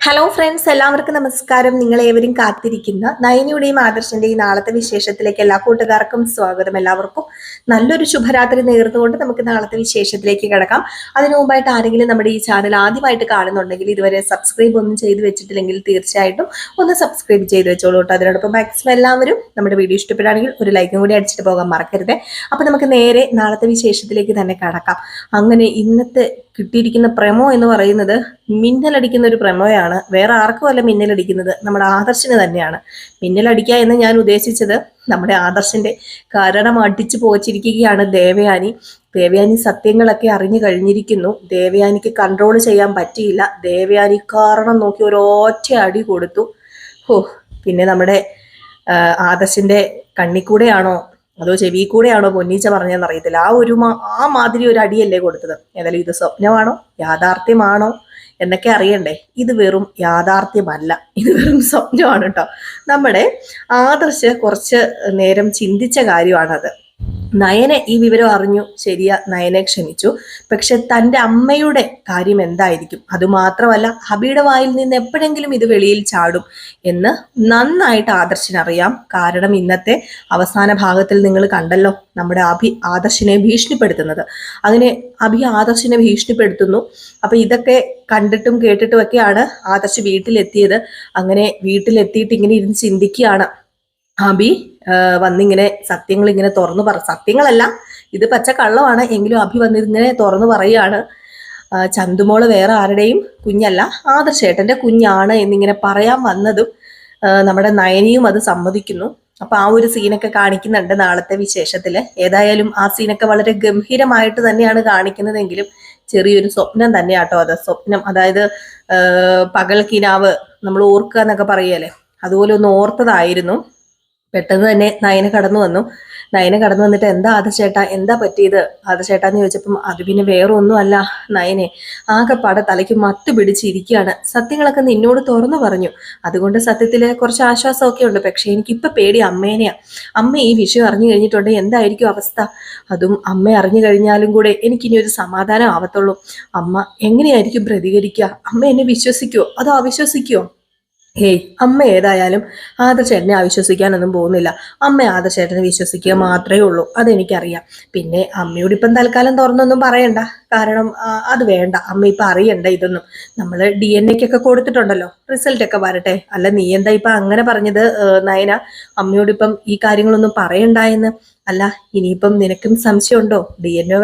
Hello friends, എല്ലാവർക്കും നമസ്കാരം. നിങ്ങളേവരും കാത്തിരിക്കുന്ന നയനിയുടെയും ആദർശന്റെയും നാളത്തെ വിശേഷത്തിലേക്ക് എല്ലാ കൂട്ടുകാർക്കും സ്വാഗതം. എല്ലാവർക്കും നല്ലൊരു ശുഭരാത്രി നേർന്നുകൊണ്ട് നമുക്ക് നാളത്തെ വിശേഷത്തിലേക്ക് കിടക്കാം. അതിനു മുമ്പായിട്ട് ആരെങ്കിലും നമ്മുടെ ഈ ചാനൽ ആദ്യമായിട്ട് കാണുന്നുണ്ടെങ്കിൽ ഇതുവരെ സബ്സ്ക്രൈബ് ഒന്നും ചെയ്ത് വെച്ചിട്ടില്ലെങ്കിൽ തീർച്ചയായിട്ടും ഒന്ന് സബ്സ്ക്രൈബ് ചെയ്ത് വെച്ചോളൂ കേട്ടോ. അതിനോടൊപ്പം മാക്സിമം എല്ലാവരും നമ്മുടെ വീഡിയോ ഇഷ്ടപ്പെടുകയാണെങ്കിൽ ഒരു ലൈക്കും കൂടി അടിച്ചിട്ട് പോകാൻ മറക്കരുത്. അപ്പൊ നമുക്ക് നേരെ നാളത്തെ വിശേഷത്തിലേക്ക് തന്നെ കടക്കാം. അങ്ങനെ ഇന്നത്തെ കിട്ടിയിരിക്കുന്ന പ്രമോ എന്ന് പറയുന്നത് മിന്നലടിക്കുന്ന ഒരു പ്രമോയാണ്. വേറെ ആർക്കും അല്ല മിന്നലടിക്കുന്നത്, നമ്മുടെ ആദർശിന് തന്നെയാണ് മിന്നലടിക്കുക എന്ന് ഞാൻ ഉദ്ദേശിച്ചത്. നമ്മുടെ ആദർശിന്റെ കാരണം അടിച്ചു പോച്ചിരിക്കുകയാണ് ദേവയാനി. ദേവയാനി സത്യങ്ങളൊക്കെ അറിഞ്ഞു കഴിഞ്ഞിരിക്കുന്നു. ദേവയാനിക്ക് കൺട്രോൾ ചെയ്യാൻ പറ്റിയില്ല. ദേവയാനി കാരണം നോക്കി ഒരൊറ്റ അടി കൊടുത്തു. പിന്നെ നമ്മുടെ ആദർശിന്റെ കണ്ണിക്കൂടെയാണോ അതോ ചെവി കൂടെയാണോ പൊന്നീച്ച പറഞ്ഞതെന്ന് അറിയത്തില്ല. ആ മാതിരി ഒരു അടിയല്ലേ കൊടുത്തത്. ഏതായാലും ഇത് സ്വപ്നമാണോ യാഥാർത്ഥ്യമാണോ എന്നൊക്കെ അറിയണ്ടേ. ഇത് വെറും യാഥാർത്ഥ്യമല്ല, ഇത് വെറും സ്വപ്നമാണ് കേട്ടോ. നമ്മുടെ ആദർശ് കുറച്ച് നേരം ചിന്തിച്ച കാര്യമാണത്. നയനെ ഈ വിവരം അറിഞ്ഞു, ശരിയാ, നയനെ ക്ഷമിച്ചു. പക്ഷെ തൻ്റെ അമ്മയുടെ കാര്യം എന്തായിരിക്കും? അതുമാത്രമല്ല, അബിയുടെ വായിൽ നിന്ന് എപ്പോഴെങ്കിലും ഇത് വെളിയിൽ ചാടും എന്ന് നന്നായിട്ട് ആദർശിനറിയാം. കാരണം ഇന്നത്തെ അവസാന ഭാഗത്തിൽ നിങ്ങൾ കണ്ടല്ലോ, നമ്മുടെ അഭി ആദർശിനെ ഭീഷണിപ്പെടുത്തുന്നത്. അങ്ങനെ അഭി ആദർശിനെ ഭീഷണിപ്പെടുത്തുന്നു. അപ്പൊ ഇതൊക്കെ കണ്ടിട്ടും കേട്ടിട്ടും ഒക്കെയാണ് ആദർശ് വീട്ടിലെത്തിയത്. അങ്ങനെ വീട്ടിലെത്തിയിട്ട് ഇങ്ങനെ ഇരുന്ന് ചിന്തിക്കുകയാണ്. അഭി വന്നിങ്ങനെ സത്യങ്ങൾ ഇങ്ങനെ സത്യങ്ങളല്ല, ഇത് പച്ച കള്ളമാണ്, എങ്കിലും അഭി വന്നിങ്ങനെ തുറന്നു പറയാണ്. ചന്തുമോള് വേറെ ആരുടെയും കുഞ്ഞല്ല, ആദർശേട്ടന്റെ കുഞ്ഞാണ് എന്നിങ്ങനെ പറയാൻ വന്നതും നമ്മുടെ നയനിയും അത് സമ്മതിക്കുന്നു. അപ്പൊ ആ ഒരു സീനൊക്കെ കാണിക്കുന്നുണ്ട് നാളത്തെ വിശേഷത്തില്. ഏതായാലും ആ സീനൊക്കെ വളരെ ഗംഭീരമായിട്ട് തന്നെയാണ് കാണിക്കുന്നതെങ്കിലും ചെറിയൊരു സ്വപ്നം തന്നെയാട്ടോ അത്. സ്വപ്നം, അതായത് പകൽ കിനാവ് നമ്മൾ ഓർക്കുക എന്നൊക്കെ പറയല്ലേ, അതുപോലെ ഒന്ന് ഓർത്തതായിരുന്നു. പെട്ടെന്ന് തന്നെ നയന കടന്നു വന്നു. നയന കടന്നു വന്നിട്ട് എന്താ ആദർശേട്ടാ, എന്താ പറ്റിയത് ആദർശേട്ടാന്ന് ചോദിച്ചപ്പം അത് പിന്നെ വേറെ ഒന്നും അല്ല നയനെ, ആകെപ്പാടെ തലയ്ക്ക് മത്ത് പിടിച്ചിരിക്കുകയാണ്. സത്യങ്ങളൊക്കെ നിന്നോട് തുറന്നു പറഞ്ഞു, അതുകൊണ്ട് സത്യത്തില് കുറച്ച് ആശ്വാസമൊക്കെ ഉണ്ട്. പക്ഷെ എനിക്കിപ്പൊ പേടി അമ്മേനെയാ. അമ്മ ഈ വിഷയം അറിഞ്ഞു കഴിഞ്ഞിട്ടുണ്ട് എന്തായിരിക്കും അവസ്ഥ? അതും അമ്മ അറിഞ്ഞു കഴിഞ്ഞാലും കൂടെ എനിക്കിനി ഒരു സമാധാനം ആവത്തുള്ളൂ. അമ്മ എങ്ങനെയായിരിക്കും പ്രതികരിക്കുക? അമ്മ എന്നെ വിശ്വസിക്കുവോ അതോ അവിശ്വസിക്കുവോ? അമ്മ ഏതായാലും ആദർശേട്ടനെ അവിശ്വസിക്കാനൊന്നും പോകുന്നില്ല. അമ്മ ആദർശേട്ടനെ വിശ്വസിക്കുക മാത്രമേ ഉള്ളൂ, അതെനിക്കറിയാം. പിന്നെ അമ്മയോട് ഇപ്പം തൽക്കാലം തുറന്നൊന്നും പറയണ്ട, കാരണം അത് വേണ്ട. അമ്മ ഇപ്പൊ അറിയണ്ട ഇതൊന്നും. നമ്മൾ DNA കൊടുത്തിട്ടുണ്ടല്ലോ, റിസൾട്ട് ഒക്കെ വരട്ടെ. അല്ല നീ എന്താ ഇപ്പൊ അങ്ങനെ പറഞ്ഞത് നയന? അമ്മയോട് ഇപ്പം ഈ കാര്യങ്ങളൊന്നും പറയണ്ട. അല്ല ഇനിയിപ്പം നിനക്കും സംശയമുണ്ടോ? DNA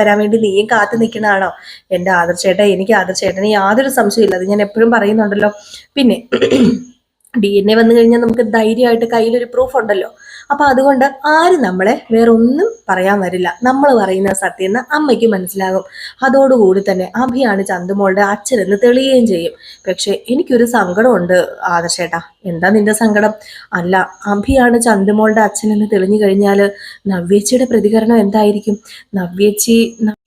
വരാൻ വേണ്ടി നീയും കാത്തു നിൽക്കണതാണോ? എന്റെ ആദർശേട്ട, എനിക്ക് ആദർശേട്ടന് യാതൊരു സംശയമില്ല, അത് ഞാൻ എപ്പോഴും പറയുന്നുണ്ടല്ലോ. പിന്നെ DNA വന്നു കഴിഞ്ഞാൽ നമുക്ക് ധൈര്യമായിട്ട് കയ്യിലൊരു പ്രൂഫ് ഉണ്ടല്ലോ. അപ്പൊ അതുകൊണ്ട് ആരും നമ്മളെ വേറെ ഒന്നും പറയാൻ വരില്ല. നമ്മൾ പറയുന്ന സത്യം എന്ന് അമ്മയ്ക്ക് മനസ്സിലാകും. അതോടുകൂടി തന്നെ അഭിയാണ് ചന്തുമോളുടെ അച്ഛനെന്ന് തെളിയുകയും ചെയ്യും. പക്ഷെ എനിക്കൊരു സങ്കടമുണ്ട് ആദർശേട്ടാ. എന്താ നിന്റെ സങ്കടം? അല്ല, അഭിയാണ് ചന്തുമോളുടെ അച്ഛനെന്ന് തെളിഞ്ഞു കഴിഞ്ഞാൽ നവ്യേച്ചിയുടെ പ്രതികരണം എന്തായിരിക്കും?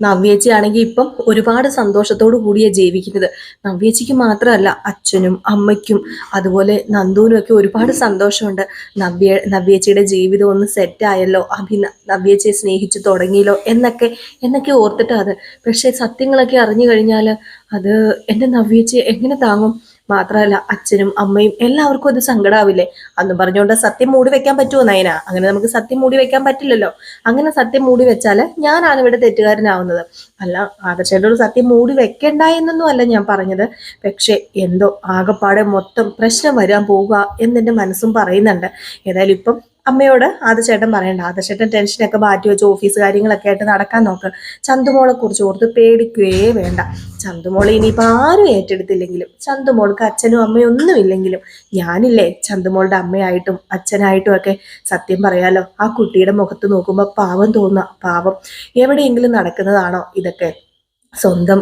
നവ്യേച്ചി ആണെങ്കിൽ ഇപ്പം ഒരുപാട് സന്തോഷത്തോടു കൂടിയാണ് ജീവിക്കുന്നത്. നവ്യേച്ചിക്ക് മാത്രമല്ല, അച്ഛനും അമ്മയ്ക്കും അതുപോലെ നന്ദുവിനും ഒക്കെ ഒരുപാട് സന്തോഷമുണ്ട്. നവ്യേച്ചിയുടെ ജീവിതം ഒന്ന് സെറ്റായല്ലോ, നവ്യേച്ചിയെ സ്നേഹിച്ചു തുടങ്ങിയല്ലോ എന്നൊക്കെ ഓർത്തിട്ട് അത്. പക്ഷെ സത്യങ്ങളൊക്കെ അറിഞ്ഞു കഴിഞ്ഞാൽ അത് എൻ്റെ നവ്യേച്ചിയെ എങ്ങനെ താങ്ങും? മാത്രമല്ല അച്ഛനും അമ്മയും എല്ലാവർക്കും അത് സങ്കടാവില്ലേ? അന്ന് പറഞ്ഞുകൊണ്ട് സത്യം മൂടി വെക്കാൻ പറ്റുമോ നയന? അങ്ങനെ നമുക്ക് സത്യം മൂടി വെക്കാൻ പറ്റില്ലല്ലോ. അങ്ങനെ സത്യം മൂടി വെച്ചാൽ ഞാനാണ് ഇവിടെ തെറ്റുകാരനാവുന്നത്. അല്ല, ആദർശേട്ടോട് സത്യം മൂടി വെക്കണ്ട എന്നൊന്നും അല്ല ഞാൻ പറഞ്ഞത്. പക്ഷെ എന്തോ ആകെപ്പാടെ മൊത്തം പ്രശ്നം വരാൻ പോവുക എന്നെന്റെ മനസ്സും പറയുന്നുണ്ട്. ഏതായാലും ഇപ്പം അമ്മയോട് ആദർശേട്ടൻ പറയണ്ട. ആദർശേട്ടൻ ടെൻഷനൊക്കെ മാറ്റി വെച്ച് ഓഫീസ് കാര്യങ്ങളൊക്കെ ആയിട്ട് നടക്കാൻ നോക്ക്. ചന്തുമോളെ കുറിച്ച് ഓർത്ത് പേടിക്കുകയേ വേണ്ട. ചന്തുമോളെ ഇനിയിപ്പോൾ ആരും ഏറ്റെടുത്തില്ലെങ്കിലും, ചന്തുമോൾക്ക് അച്ഛനും അമ്മയും ഒന്നും ഇല്ലെങ്കിലും ഞാനില്ലേ ചന്തുമോളുടെ അമ്മയായിട്ടും അച്ഛനായിട്ടും ഒക്കെ. സത്യം പറയാലോ, ആ കുട്ടിയുടെ മുഖത്ത് നോക്കുമ്പോൾ പാവം തോന്നുക. പാവം എവിടെയെങ്കിലും നടക്കുന്നതാണോ ഇതൊക്കെ? സ്വന്തം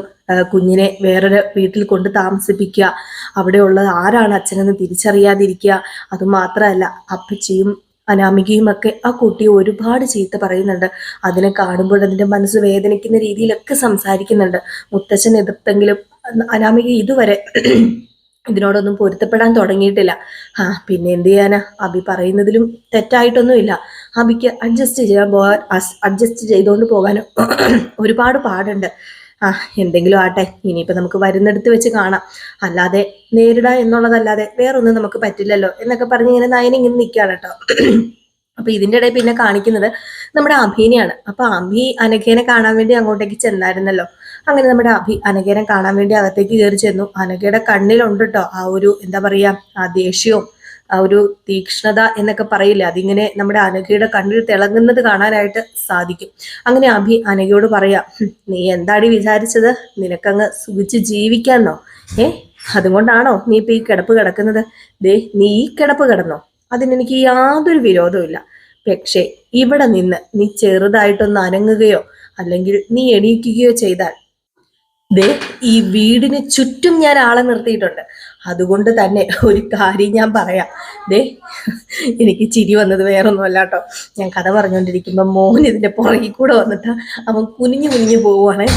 കുഞ്ഞിനെ വേറൊരു വീട്ടിൽ കൊണ്ട് താമസിപ്പിക്കുക, അവിടെയുള്ള ആരാണ് അച്ഛനെന്ന് തിരിച്ചറിയാതിരിക്കുക. അതുമാത്രമല്ല അപ്പച്ചിയും അനാമികയും ഒക്കെ ആ കുട്ടിയെ ഒരുപാട് ചീത്ത പറയുന്നുണ്ട്. അതിനെ കാണുമ്പോൾ അതിന്റെ മനസ്സ് വേദനിക്കുന്ന രീതിയിലൊക്കെ സംസാരിക്കുന്നുണ്ട്. മുത്തച്ഛൻ എതിർത്തെങ്കിലും അനാമിക ഇതുവരെ ഇതിനോടൊന്നും പൊരുത്തപ്പെടാൻ തുടങ്ങിയിട്ടില്ല. പിന്നെ എന്ത് ചെയ്യാനാ? അബി പറയുന്നതിലും തെറ്റായിട്ടൊന്നുമില്ല. അബിക്ക് അഡ്ജസ്റ്റ് ചെയ്തുകൊണ്ട് പോകാനും ഒരുപാട് പാടുണ്ട്. ആ എന്തെങ്കിലും ആട്ടെ, ഇനിയിപ്പോൾ നമുക്ക് വരുന്നിടത്ത് വെച്ച് കാണാം, അല്ലാതെ നേരിടുക എന്നുള്ളതല്ലാതെ വേറൊന്നും നമുക്ക് പറ്റില്ലല്ലോ എന്നൊക്കെ പറഞ്ഞ് ഇങ്ങനെ നയന ഇങ്ങനെ നിൽക്കുകയാണ് കേട്ടോ. അപ്പൊ ഇതിന്റെ ഇടയിൽ പിന്നെ കാണിക്കുന്നത് നമ്മുടെ അഭിനെയാണ്. അപ്പൊ അഭി അനഘേനെ കാണാൻ വേണ്ടി അങ്ങോട്ടേക്ക് ചെന്നായിരുന്നല്ലോ. അങ്ങനെ നമ്മുടെ അഭി അനഘേനെ കാണാൻ വേണ്ടി അകത്തേക്ക് കയറി ചെന്നു. അനഘയുടെ കണ്ണിലുണ്ട് കേട്ടോ ആ ഒരു എന്താ പറയാ ആ ദേഷ്യവും ആ ഒരു തീക്ഷ്ണത എന്നൊക്കെ പറയില്ല, അതിങ്ങനെ നമ്മുടെ അനഘയുടെ കണ്ണിൽ തിളങ്ങുന്നത് കാണാനായിട്ട് സാധിക്കും. അങ്ങനെ അഭി അനഘയോട് പറയാ, നീ എന്താടി വിചാരിച്ചത്, നിനക്കങ്ങ് സുഖിച്ച് ജീവിക്കാന്നോ? അതുകൊണ്ടാണോ നീ ഇപ്പൊ ഈ കിടപ്പ് കിടക്കുന്നത്? ദേ നീ ഈ കിടപ്പ് കിടന്നോ, അതിനെനിക്ക് യാതൊരു വിരോധവും. പക്ഷേ ഇവിടെ നിന്ന് നീ ചെറുതായിട്ടൊന്ന് അനങ്ങുകയോ അല്ലെങ്കിൽ നീ എണീക്കുകയോ ചെയ്താൽ ദേ ഈ വീടിന് ചുറ്റും ഞാൻ ആളെ നിർത്തിയിട്ടുണ്ട്. അതുകൊണ്ട് തന്നെ ഒരു കാര്യം ഞാൻ പറയാം. ദേ എനിക്ക് ചിരി വന്നത് വേറൊന്നുമല്ല കേട്ടോ. ഞാൻ കഥ പറഞ്ഞുകൊണ്ടിരിക്കുമ്പോൾ മോൻ ഇതിന്റെ പുറകിൽ കൂടെ വന്നിട്ട് അവൻ കുനിഞ്ഞു കുനിഞ്ഞു പോവുകയാണ്.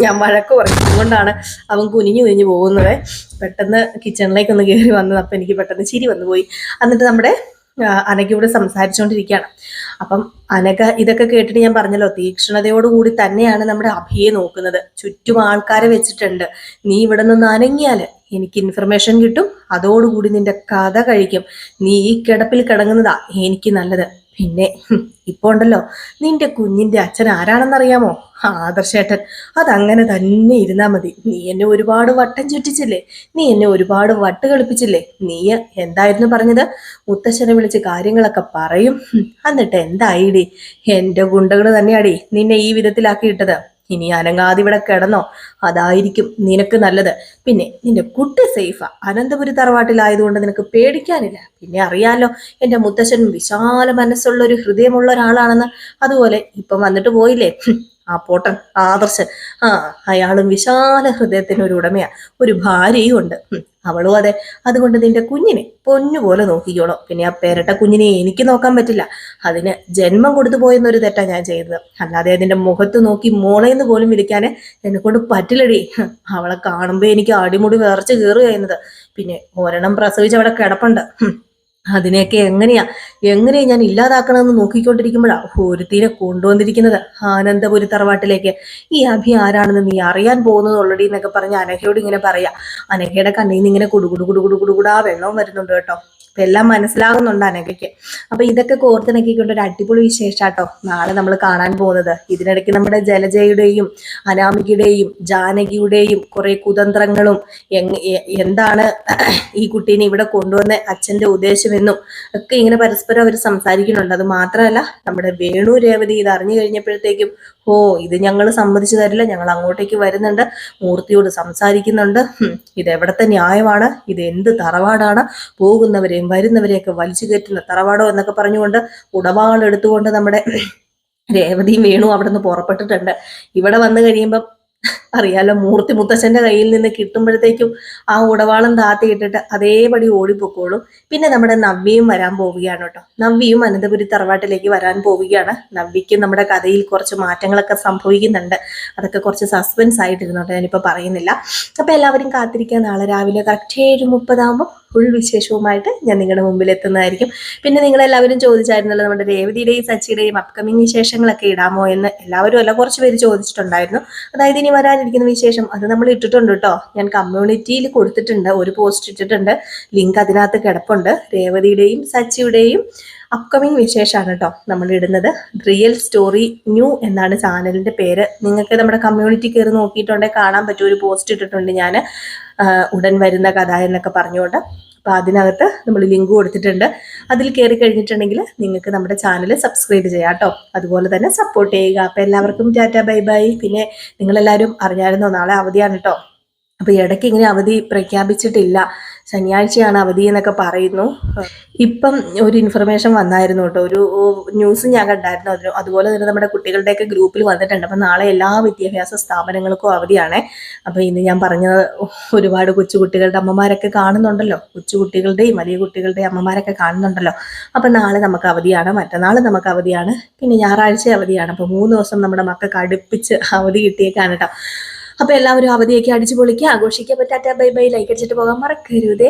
ഞാൻ വഴക്ക് പറയും, അതുകൊണ്ടാണ് അവൻ കുനിഞ്ഞു കുനിഞ്ഞു പോകുന്നത്. പെട്ടെന്ന് കിച്ചണിലേക്ക് ഒന്ന് കയറി വന്നത്, അപ്പം എനിക്ക് പെട്ടെന്ന് ചിരി വന്നു പോയി. എന്നിട്ട് നമ്മുടെ അനഘയോട് സംസാരിച്ചുകൊണ്ടിരിക്കുകയാണ്. അപ്പം അനഘ ഇതൊക്കെ കേട്ടിട്ട് ഞാൻ പറഞ്ഞല്ലോ, തീക്ഷ്ണതയോടുകൂടി തന്നെയാണ് നമ്മുടെ അഭിയെ നോക്കുന്നത്. ചുറ്റും ആൾക്കാരെ വെച്ചിട്ടുണ്ട്. നീ ഇവിടെ നിന്ന് അനങ്ങിയാല് എനിക്ക് ഇൻഫർമേഷൻ കിട്ടും, അതോടുകൂടി നിന്റെ കഥ കഴിക്കും. നീ ഈ കിടപ്പിൽ കിടങ്ങുന്നതാ എനിക്ക് നല്ലത്. പിന്നെ ഇപ്പൊ ഉണ്ടല്ലോ, നിന്റെ കുഞ്ഞിന്റെ അച്ഛൻ ആരാണെന്നറിയാമോ? ആദർശേട്ടൻ. അതങ്ങനെ തന്നെ ഇരുന്നാ മതി. നീ എന്നെ ഒരുപാട് വട്ടം ചുറ്റിച്ചില്ലേ, നീ എന്നെ ഒരുപാട് വട്ട് കളിപ്പിച്ചില്ലേ. നീ എന്തായിരുന്നു പറഞ്ഞത്? മുത്തശ്ശനെ വിളിച്ച് കാര്യങ്ങളൊക്കെ പറയും. എന്നിട്ട് എന്തായിടി? എന്റെ ഗുണ്ടകൾ തന്നെയാടി നിന്നെ ഈ വിധത്തിലാക്കിയിട്ടത്. ഇനി അനങ്ങാതെ ഇവിടെ കിടന്നോ, അതായിരിക്കും നിനക്ക് നല്ലത്. പിന്നെ നിന്റെ കുട്ടി സേഫാ. അനന്തപുരി തറവാട്ടിലായതുകൊണ്ട് നിനക്ക് പേടിക്കാനില്ല. പിന്നെ അറിയാലോ, എന്റെ മുത്തശ്ശൻ വിശാല മനസ്സുള്ള ഒരു ഹൃദയമുള്ള ഒരാളാണെന്ന്. അതുപോലെ ഇപ്പം വന്നിട്ട് പോയില്ലേ ആ പോട്ടൻ ആദർശൻ, അയാളും വിശാല ഹൃദയത്തിന് ഒരു ഉടമയാ, ഒരു ഭാര്യയും ഉണ്ട്. അവളും അതെ. അതുകൊണ്ട് നിന്റെ കുഞ്ഞിനെ പൊന്നുപോലെ നോക്കിക്കോളോ. പിന്നെ ആ പേരട്ട കുഞ്ഞിനെ എനിക്ക് നോക്കാൻ പറ്റില്ല, അതിന് ജന്മം കൊടുത്തു പോയെന്നൊരു തെറ്റാ ഞാൻ ചെയ്തത്. അല്ലാതെ അതിന്റെ മുഖത്ത് നോക്കി മോളേന്ന് പോലും വിളിക്കാൻ എന്നെ കൊണ്ട് പറ്റില്ലടി. അവളെ കാണുമ്പോ എനിക്ക് അടിമുടി വേർച്ച് കയറുക എന്നത്. പിന്നെ ഒരെണ്ണം പ്രസവിച്ച് അവിടെ കിടപ്പുണ്ട്. അതിനെയൊക്കെ എങ്ങനെയാ ഞാൻ ഇല്ലാതാക്കണമെന്ന് നോക്കിക്കൊണ്ടിരിക്കുമ്പോഴാണ് ഒരുത്തിനെ കൊണ്ടുവന്നിരിക്കുന്നത് ആനന്ദപുരി തറവാട്ടിലേക്ക്. ഈ അഭി ആരാണെന്ന് നീ അറിയാൻ പോകുന്നത് ഓൾറെഡി എന്നൊക്കെ പറഞ്ഞ് അനഘയോട് ഇങ്ങനെ പറയാ. അനഘയുടെ കണ്ണിൽ നിന്ന് ഇങ്ങനെ കുടുകുടുകുടുകുടുകുടുകുടാ വെള്ളവും വരുന്നുണ്ട് കേട്ടോ. അപ്പൊ എല്ലാം മനസ്സിലാകുന്നുണ്ട് അനഘയ്ക്ക്. അപ്പൊ ഇതൊക്കെ കോർത്തിണക്കിക്കൊണ്ട് ഒരു അടിപൊളി വിശേഷാട്ടോ നാളെ നമ്മൾ കാണാൻ പോകുന്നത്. ഇതിനിടയ്ക്ക് നമ്മുടെ ജലജയുടെയും അനാമികയുടെയും ജാനകിയുടെയും കുറെ കുതന്ത്രങ്ങളും എന്താണ് ഈ കുട്ടീനെ ഇവിടെ കൊണ്ടുവന്ന അച്ഛന്റെ ഉദ്ദേശമെന്നും ഒക്കെ ഇങ്ങനെ പരസ്പരം അവർ സംസാരിക്കുന്നുണ്ട്. അത് മാത്രമല്ല നമ്മുടെ വേണു രേവതി ഇത് അറിഞ്ഞു കഴിഞ്ഞപ്പോഴത്തേക്കും, ഇത് ഞങ്ങൾ സമ്മതിച്ചു തരില്ല, ഞങ്ങൾ അങ്ങോട്ടേക്ക് വരുന്നുണ്ട്, മൂർത്തിയോട് സംസാരിക്കുന്നുണ്ട്, ഇതെവിടത്തെ ന്യായമാണ്, ഇത് എന്ത് തറവാടാണ്, പോകുന്നവരെയും വരുന്നവരെയൊക്കെ വലിച്ചു കയറ്റുന്ന തറവാടോ എന്നൊക്കെ പറഞ്ഞുകൊണ്ട് ഉടവാളെടുത്തുകൊണ്ട് നമ്മുടെ രേവതിയും വേണു അവിടെ നിന്ന് പുറപ്പെട്ടിട്ടുണ്ട്. ഇവിടെ വന്നു കഴിയുമ്പം അറിയാലോ, മൂർത്തി മുത്തശ്ശന്റെ കയ്യിൽ നിന്ന് കിട്ടുമ്പോഴത്തേക്കും ആ ഉടവാളം താത്തിയിട്ടിട്ട് അതേപടി ഓടിപ്പോക്കോളും. പിന്നെ നമ്മുടെ നവ്യയും വരാൻ പോവുകയാണ് കേട്ടോ. നവ്യയും അനന്തപുരി തറവാട്ടിലേക്ക് വരാൻ പോവുകയാണ്. നവ്യയ്ക്ക് നമ്മുടെ കഥയിൽ കുറച്ച് മാറ്റങ്ങളൊക്കെ സംഭവിക്കുന്നുണ്ട്. അതൊക്കെ കുറച്ച് സസ്പെൻസ് ആയിട്ടിരുന്നോട്ടെ, ഞാനിപ്പോ പറയുന്നില്ല. അപ്പൊ എല്ലാവരും കാത്തിരിക്കുക. നാളെ രാവിലെ കറക്റ്റ് 7:30 ഫുൾ വിശേഷവുമായിട്ട് ഞാൻ നിങ്ങളുടെ മുമ്പിൽ എത്തുന്നതായിരിക്കും. പിന്നെ നിങ്ങളെല്ലാവരും ചോദിച്ചായിരുന്നല്ലോ നമ്മുടെ രേവതിയുടെയും സച്ചിയുടെയും അപ്കമിങ് വിശേഷങ്ങളൊക്കെ ഇടാമോ എന്ന്. എല്ലാവരും അല്ല, കുറച്ച് പേര് ചോദിച്ചിട്ടുണ്ടായിരുന്നു. അതായത് ഇനി വരാനിരിക്കുന്ന വിശേഷം അത് നമ്മൾ ഇട്ടിട്ടുണ്ട് കേട്ടോ. ഞാൻ കമ്മ്യൂണിറ്റിയിൽ കൊടുത്തിട്ടുണ്ട്, ഒരു പോസ്റ്റ് ഇട്ടിട്ടുണ്ട്, ലിങ്ക് അതിനകത്ത് കിടപ്പുണ്ട്. രേവതിയുടെയും സച്ചിയുടെയും അപ്കമിങ് വിശേഷമാണ് കേട്ടോ നമ്മൾ ഇടുന്നത്. റിയൽ സ്റ്റോറി ന്യൂ എന്നാണ് ചാനലിന്റെ പേര്. നിങ്ങൾക്ക് നമ്മുടെ കമ്മ്യൂണിറ്റി കയറി നോക്കിയിട്ടുണ്ടെങ്കിൽ കാണാൻ പറ്റും, ഒരു പോസ്റ്റ് ഇട്ടിട്ടുണ്ട് ഞാൻ, ഉടൻ വരുന്ന കഥ എന്നൊക്കെ പറഞ്ഞുകൊണ്ട്. അപ്പൊ അതിനകത്ത് നമ്മൾ ലിങ്ക് കൊടുത്തിട്ടുണ്ട്. അതിൽ കയറി കഴിഞ്ഞിട്ടുണ്ടെങ്കിൽ നിങ്ങൾക്ക് നമ്മുടെ ചാനൽ സബ്സ്ക്രൈബ് ചെയ്യാം കേട്ടോ. അതുപോലെ തന്നെ സപ്പോർട്ട് ചെയ്യുക. അപ്പൊ എല്ലാവർക്കും ടാറ്റ ബൈ ബൈ. പിന്നെ നിങ്ങളെല്ലാവരും അറിഞ്ഞായിരുന്നോ നാളെ അവധിയാണ് കേട്ടോ. അപ്പൊ ഇടയ്ക്ക് ഇങ്ങനെ അവധി പ്രഖ്യാപിച്ചിട്ടില്ല, ശനിയാഴ്ചയാണ് അവധി എന്നൊക്കെ പറയുന്നു. ഇപ്പം ഒരു ഇൻഫർമേഷൻ വന്നായിരുന്നു കേട്ടോ, ഒരു ന്യൂസ് ഞാൻ കണ്ടായിരുന്നു. അതുപോലെ തന്നെ നമ്മുടെ കുട്ടികളുടെയൊക്കെ ഗ്രൂപ്പിൽ വന്നിട്ടുണ്ട്. അപ്പം നാളെ എല്ലാ വിദ്യാഭ്യാസ സ്ഥാപനങ്ങൾക്കും അവധിയാണ്. അപ്പം ഇന്ന് ഞാൻ പറഞ്ഞത് ഒരുപാട് കൊച്ചുകുട്ടികളുടെ അമ്മമാരൊക്കെ കാണുന്നുണ്ടല്ലോ, കൊച്ചുകുട്ടികളുടെയും വലിയ കുട്ടികളുടെയും അമ്മമാരൊക്കെ കാണുന്നുണ്ടല്ലോ. അപ്പം നാളെ നമുക്ക് അവധിയാണ്, മറ്റന്നാൾ നമുക്ക് അവധിയാണ്, പിന്നെ ഞായറാഴ്ച അവധിയാണ്. അപ്പം 3 ദിവസം നമ്മുടെ മക്കൾക്ക് അടുപ്പിച്ച് അവധി കിട്ടിയേക്കാണ് കേട്ടോ. അപ്പൊ എല്ലാവരും അവധിയൊക്കെ അടിച്ചു പൊളിക്കുക, ആഘോഷിക്കുക. Tata bye bye. ലൈക്ക് അടിച്ചിട്ട് പോകാൻ മറക്കരുതേ.